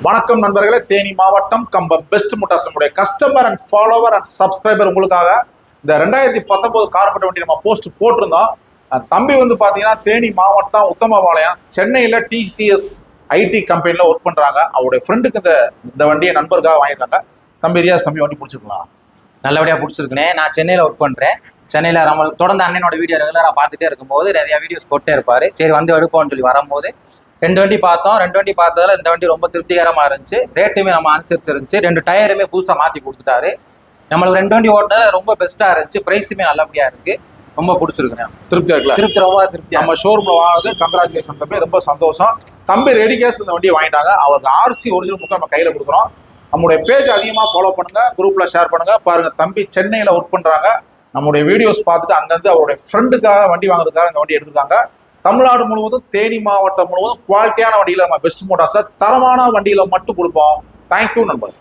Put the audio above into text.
வணக்கம் நண்பர்களே, தேனி மாவட்டம் கம்பம் பெஸ்ட் மோட்டார்ஸ் நம்முடைய customer and follower and subscriber உங்களுக்காக இந்த 2019 கார்பெட் வண்டி நம்ம போஸ்ட் போட்டிருந்தோம். தம்பி வந்து பாத்தீங்கன்னா தேனி மாவட்டம் உத்தமபாளையம் சென்னையில டிசிஎஸ் ஐடி கம்பெனில ஒர்க் பண்றாங்க. அவருடைய ஃப்ரெண்டுக்கு இந்த வண்டியை நண்பருக்காக வாங்கியிருக்காங்க. தம்பி ரியாஸ், தம்பி வண்டி பிடிச்சிருக்கலாம்? நல்லபடியாக பிடிச்சிருக்குனே. நான் சென்னையில் ஒர்க் பண்ணுறேன். சென்னையில் நம்ம தொடர்ந்து அண்ணனோட வீடியோ ரெகுலராக பார்த்துட்டே இருக்கும்போது நிறையா வீடியோஸ் போட்டே இருப்பார். சரி வந்து எடுப்போம்னு சொல்லி வரும்போது 2 வண்டி பார்த்தோம். 2 வண்டி பார்த்ததால இந்த வண்டி ரொம்ப திருப்திகரமாக இருந்துச்சு. ரேட்டுமே நம்ம அனுசரிச்சு இருந்துச்சு. 2 டயருமே புதுசாக மாற்றி கொடுத்துட்டாரு. நம்மளுக்கு 2 வண்டி ஓட்டினது ரொம்ப பெஸ்ட்டாக இருந்துச்சு. ப்ரைஸுமே நல்லபடியாக இருக்குது. ரொம்ப பிடிச்சிருக்குண்ணே. திருப்தியாக இருக்குல்ல? ரொம்ப திருப்தி. நம்ம ஷோரூமில் வாங்கினது கங்க்ராச்சுலேஷன் தம்பி, ரொம்ப சந்தோஷம். தம்பி ரெடி கேஸ் இந்த வண்டியை வாங்கிட்டாங்க. அவருக்கு ஆர்சி ஒரிஜினல் புக்கை நம்ம கையில் கொடுக்குறோம். நம்முடைய பேஜ் அதிகமாக ஃபாலோ பண்ணுங்க, குரூப்ல ஷேர் பண்ணுங்க. பாருங்க, தம்பி சென்னையில் ஒர்க் பண்றாங்க. நம்முடைய வீடியோஸ் பார்த்துட்டு அங்கேருந்து அவருடைய ஃப்ரெண்டுக்காக வண்டி வாங்குறதுக்காக இந்த வண்டி எடுத்துருக்காங்க. தமிழ்நாடு முழுவதும் தேனி மாவட்டம் முழுவதும் குவாலிட்டியான வண்டியில நம்ம பெஸ்ட் மோட்டார்ஸ் தரமான வண்டியில மட்டும் கொடுப்போம். தேங்க்யூ நண்பர்கள்.